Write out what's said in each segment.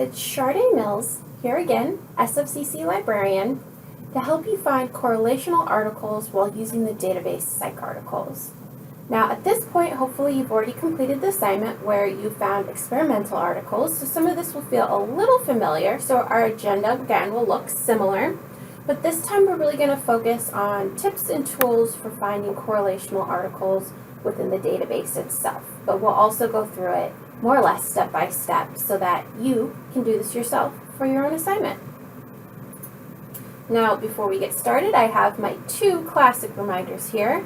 it's Sharday Mills, here again, SFCC librarian, to help you find correlational articles while using the database PSYC200. Now at this point, hopefully you've already completed the assignment where you found experimental articles, so some of this will feel a little familiar, so our agenda again will look similar, but this time we're really going to focus on tips and tools for finding correlational articles within the database itself, but we'll also go through it more or less step by step so that you can do this yourself for your own assignment. Now, before we get started, I have my two classic reminders here.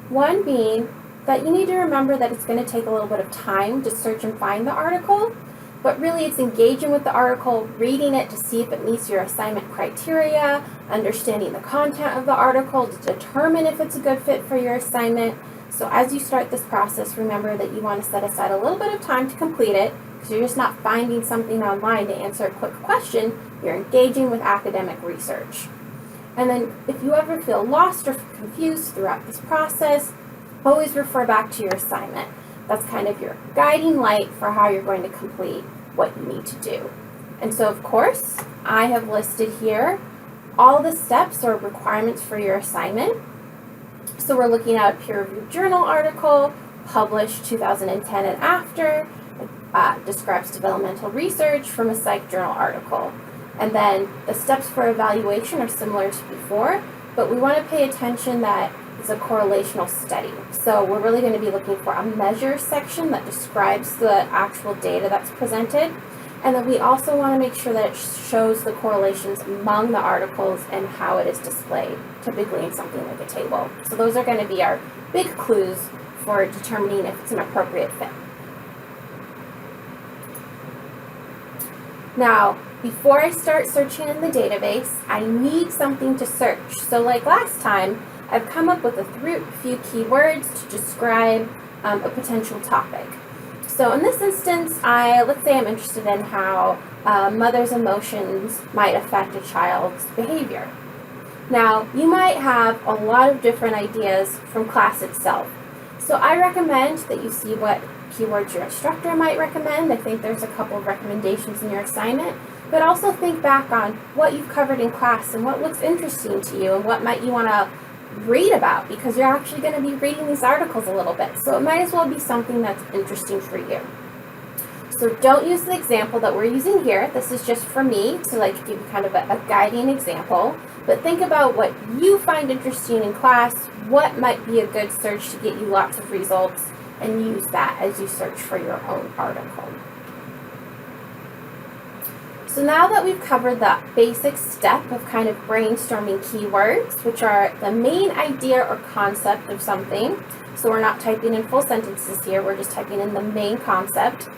One being that you need to remember that it's going to take a little bit of time to search and find the article, but really it's engaging with the article, reading it to see if it meets your assignment criteria, understanding the content of the article to determine if it's a good fit for your assignment. So as you start this process, remember that you want to set aside a little bit of time to complete it, because you're just not finding something online to answer a quick question, you're engaging with academic research. And then if you ever feel lost or confused throughout this process, always refer back to your assignment. That's kind of your guiding light for how you're going to complete what you need to do. And so of course, I have listed here all the steps or requirements for your assignment. So we're looking at a peer-reviewed journal article, published 2010 and after, describes developmental research from a psych journal article. And then the steps for evaluation are similar to before, but we want to pay attention that it's a correlational study. So we're really going to be looking for a measure section that describes the actual data that's presented. And then we also want to make sure that it shows the correlations among the articles and how it is displayed, typically in something like a table. So those are going to be our big clues for determining if it's an appropriate fit. Now, before I start searching in the database, I need something to search. So like last time, I've come up with a few keywords to describe a potential topic. So in this instance, let's say I'm interested in how a mother's emotions might affect a child's behavior. Now, you might have a lot of different ideas from class itself. So I recommend that you see what keywords your instructor might recommend. I think there's a couple of recommendations in your assignment, but also think back on what you've covered in class and what looks interesting to you and what might you want to read about, because you're actually going to be reading these articles a little bit, so it might as well be something that's interesting for you. So don't use the example that we're using here. This is just for me to give you kind of a guiding example, but think about what you find interesting in class, what might be a good search to get you lots of results, and use that as you search for your own article. So now that we've covered the basic step of kind of brainstorming keywords, which are the main idea or concept of something, so we're not typing in full sentences here, we're just typing in the main concept,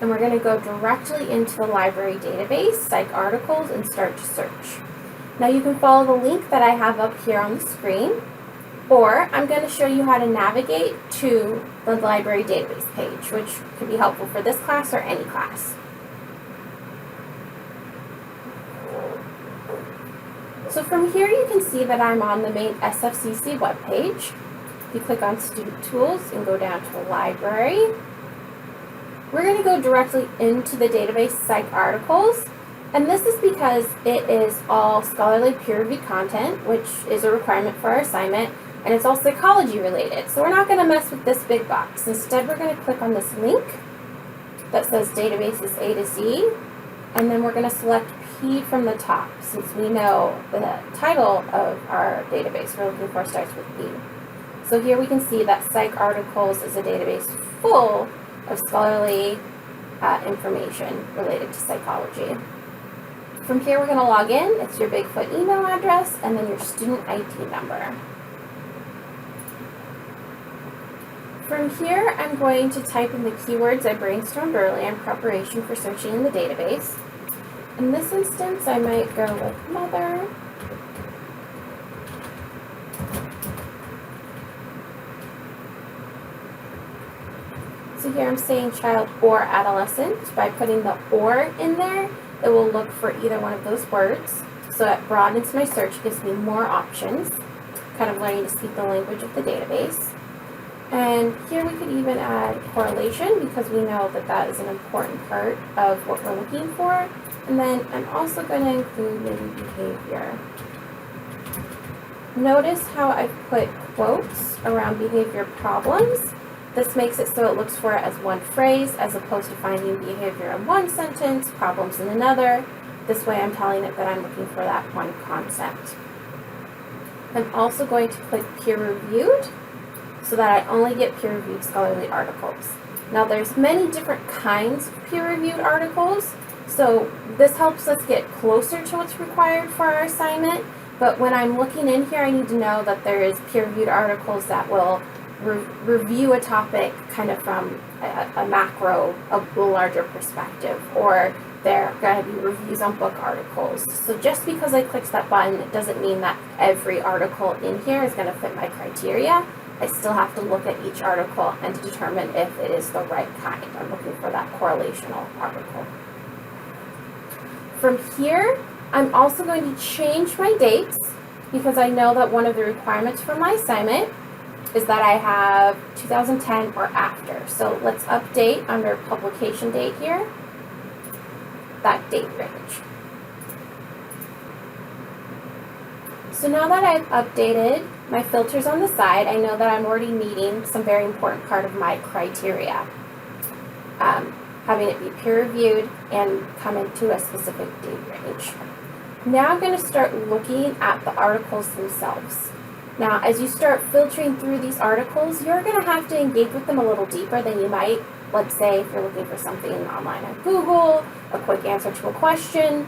and we're going to go directly into the library database, psych articles, and start to search. Now you can follow the link that I have up here on the screen, or I'm going to show you how to navigate to the library database page, which could be helpful for this class or any class. So from here you can see that I'm on the main SFCC webpage. If you click on Student Tools and go down to Library, we're going to go directly into the database Psych Articles, and this is because it is all scholarly peer-reviewed content, which is a requirement for our assignment, and it's all psychology related. So we're not going to mess with this big box. Instead, we're going to click on this link that says Databases A to Z, and then we're going to select P from the top, since we know the title of our database we're looking for starts with P. So here we can see that Psych Articles is a database full of scholarly information related to psychology. From here we're going to log in. It's your Bigfoot email address and then your student ID number. From here I'm going to type in the keywords I brainstormed earlier in preparation for searching in the database. In this instance, I might go with mother. So here I'm saying child or adolescent. By putting the or in there, it will look for either one of those words. So it broadens my search, gives me more options, kind of learning to speak the language of the database. And here we could even add correlation because we know that that is an important part of what we're looking for. And then I'm also going to include maybe behavior. Notice how I've put quotes around behavior problems. This makes it so it looks for it as one phrase as opposed to finding behavior in one sentence, problems in another. This way I'm telling it that I'm looking for that one concept. I'm also going to click peer-reviewed so that I only get peer-reviewed scholarly articles. Now there's many different kinds of peer-reviewed articles, so this helps us get closer to what's required for our assignment, but when I'm looking in here I need to know that there is peer-reviewed articles that will review a topic kind of from a macro, a larger perspective, or they're going to be reviews on book articles. So just because I clicked that button, it doesn't mean that every article in here is going to fit my criteria. I still have to look at each article and determine if it is the right kind. I'm looking for that correlational article. From here, I'm also going to change my dates because I know that one of the requirements for my assignment is that I have 2010 or after. So let's update under publication date here, that date range. So now that I've updated my filters on the side, I know that I'm already meeting some very important part of my criteria. Having it be peer-reviewed and come into a specific date range. Now I'm going to start looking at the articles themselves. Now, as you start filtering through these articles, you're going to have to engage with them a little deeper than you might, let's say, if you're looking for something online on Google, a quick answer to a question.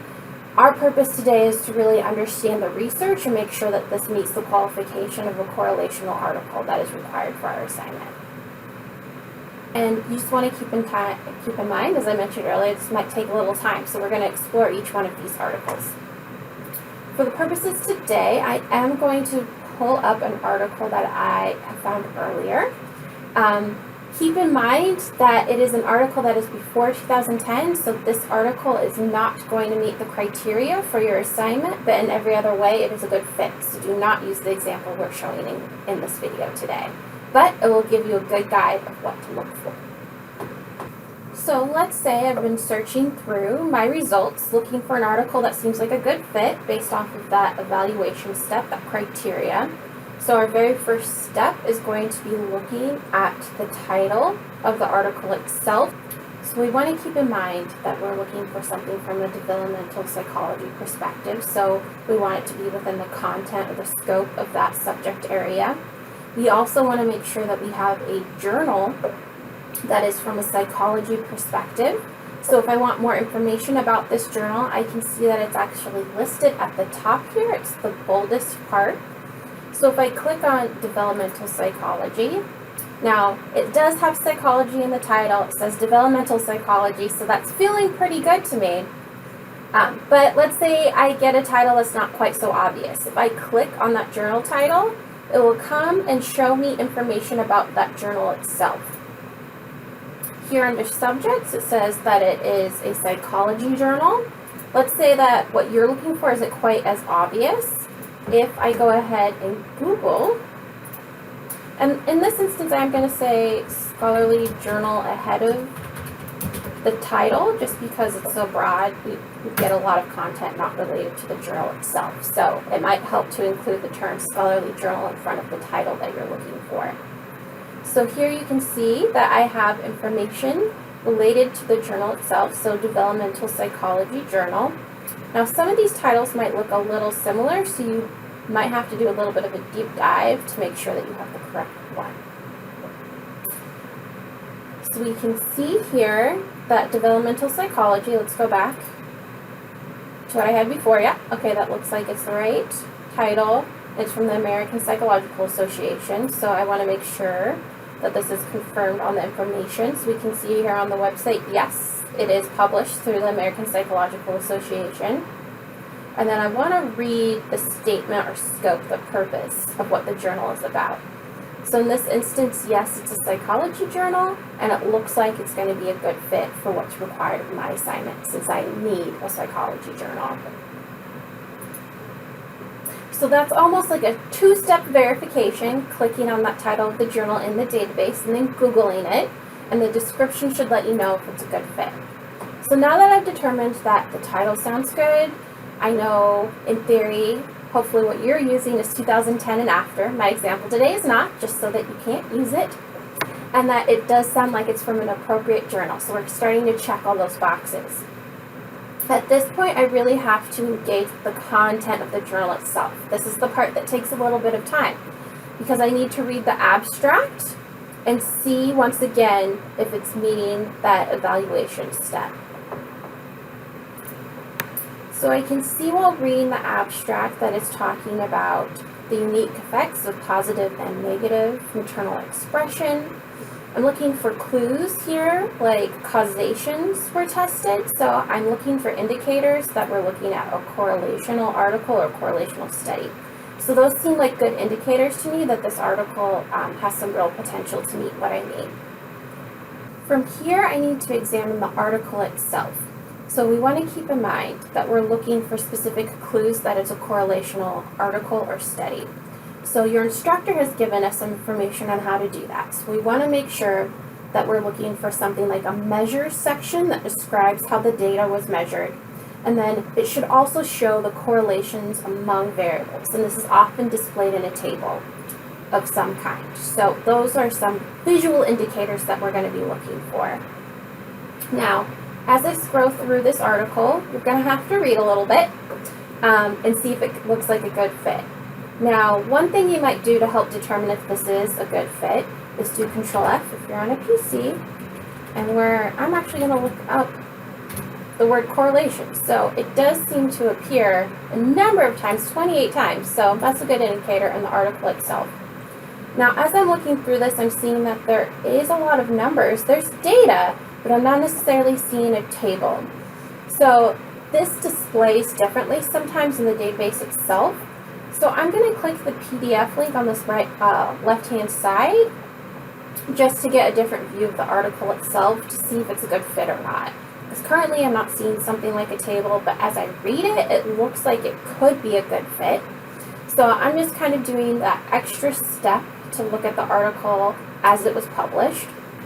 Our purpose today is to really understand the research and make sure that this meets the qualification of a correlational article that is required for our assignment. And you just want to keep in mind, as I mentioned earlier, this might take a little time, so we're going to explore each one of these articles. For the purposes today, I am going to pull up an article that I have found earlier. Keep in mind that it is an article that is before 2010, so this article is not going to meet the criteria for your assignment, but in every other way it is a good fit. So do not use the example we're showing in this video today. But it will give you a good guide of what to look for. So let's say I've been searching through my results looking for an article that seems like a good fit based off of that evaluation step, that criteria. So our very first step is going to be looking at the title of the article itself. So we want to keep in mind that we're looking for something from a developmental psychology perspective. So we want it to be within the content or the scope of that subject area. We also want to make sure that we have a journal that is from a psychology perspective. So if I want more information about this journal, I can see that it's actually listed at the top here. It's the boldest part. So if I click on developmental psychology, now it does have psychology in the title. It says developmental psychology, so that's feeling pretty good to me. But let's say I get a title that's not quite so obvious. If I click on that journal title, it will come and show me information about that journal itself. Here under subjects, it says that it is a psychology journal. Let's say that what you're looking for isn't quite as obvious. If I go ahead and Google, and in this instance, I'm going to say scholarly journal ahead of the title, just because it's so broad, we get a lot of content not related to the journal itself. So it might help to include the term scholarly journal in front of the title that you're looking for. So here you can see that I have information related to the journal itself, so developmental psychology journal. Now some of these titles might look a little similar, so you might have to do a little bit of a deep dive to make sure that you have the correct one. So we can see here that developmental psychology, let's go back to what I had before. Yeah, okay, that looks like it's the right title. It's from the American Psychological Association, so I want to make sure that this is confirmed on the information. So we can see here on the website, yes, it is published through the American Psychological Association. And then I want to read the statement or scope, the purpose of what the journal is about. So in this instance, yes, it's a psychology journal, and it looks like it's going to be a good fit for what's required of my assignment, since I need a psychology journal. So that's almost like a two-step verification, clicking on that title of the journal in the database and then Googling it, and the description should let you know if it's a good fit. So now that I've determined that the title sounds good, I know in theory, hopefully what you're using is 2010 and after. My example today is not, just so that you can't use it, and that it does sound like it's from an appropriate journal. So we're starting to check all those boxes. At this point, I really have to engage with the content of the journal itself. This is the part that takes a little bit of time because I need to read the abstract and see once again if it's meeting that evaluation step. So I can see while reading the abstract that it's talking about the unique effects of positive and negative maternal expression. I'm looking for clues here, like causations were tested, so I'm looking for indicators that we're looking at a correlational article or correlational study. So those seem like good indicators to me that this article has some real potential to meet what I need. From here, I need to examine the article itself. So we want to keep in mind that we're looking for specific clues that it's a correlational article or study. So your instructor has given us some information on how to do that. So we want to make sure that we're looking for something like a measures section that describes how the data was measured. And then it should also show the correlations among variables. And this is often displayed in a table of some kind. So those are some visual indicators that we're going to be looking for. Now, as I scroll through this article, you're going to have to read a little bit and see if it looks like a good fit. Now, one thing you might do to help determine if this is a good fit is do Control F if you're on a PC, and I'm actually going to look up the word correlation. So it does seem to appear a number of times, 28 times, so that's a good indicator in the article itself. Now, as I'm looking through this, I'm seeing that there is a lot of numbers. There's data, but I'm not necessarily seeing a table. So this displays differently sometimes in the database itself. So I'm going to click the PDF link on this left-hand side just to get a different view of the article itself to see if it's a good fit or not. Because currently I'm not seeing something like a table, but as I read it, it looks like it could be a good fit. So I'm just kind of doing that extra step to look at the article as it was published.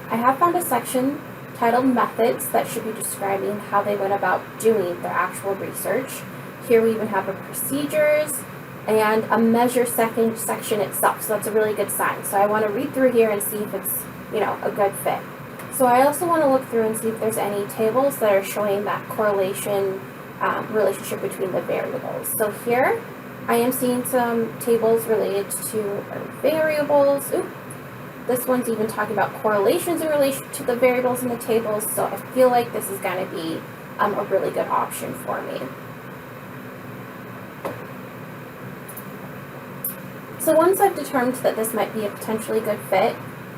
I have found a section titled Methods that should be describing how they went about doing their actual research. Here we even have a procedures and a measure section itself. So that's a really good sign. So I want to read through here and see if it's, a good fit. So I also want to look through and see if there's any tables that are showing that correlation relationship between the variables. So here I am seeing some tables related to variables. This one's even talking about correlations in relation to the variables in the tables. So I feel like this is going to be a really good option for me. So once I've determined that this might be a potentially good fit,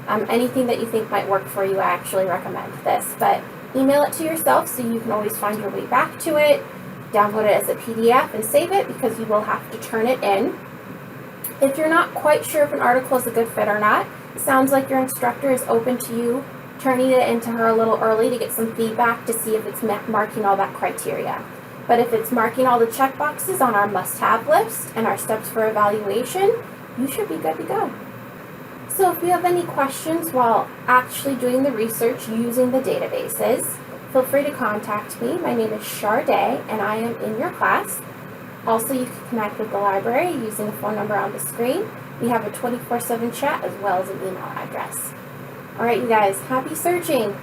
anything that you think might work for you, I actually recommend this. But email it to yourself so you can always find your way back to it, download it as a PDF and save it because you will have to turn it in. If you're not quite sure if an article is a good fit or not, it sounds like your instructor is open to you turning it into her a little early to get some feedback to see if it's marking all that criteria. But if it's marking all the check boxes on our must-have list and our steps for evaluation, you should be good to go. So if you have any questions while actually doing the research using the databases, feel free to contact me. My name is Sharday, and I am in your class. Also, you can connect with the library using the phone number on the screen. We have a 24/7 chat as well as an email address. All right, you guys, happy searching.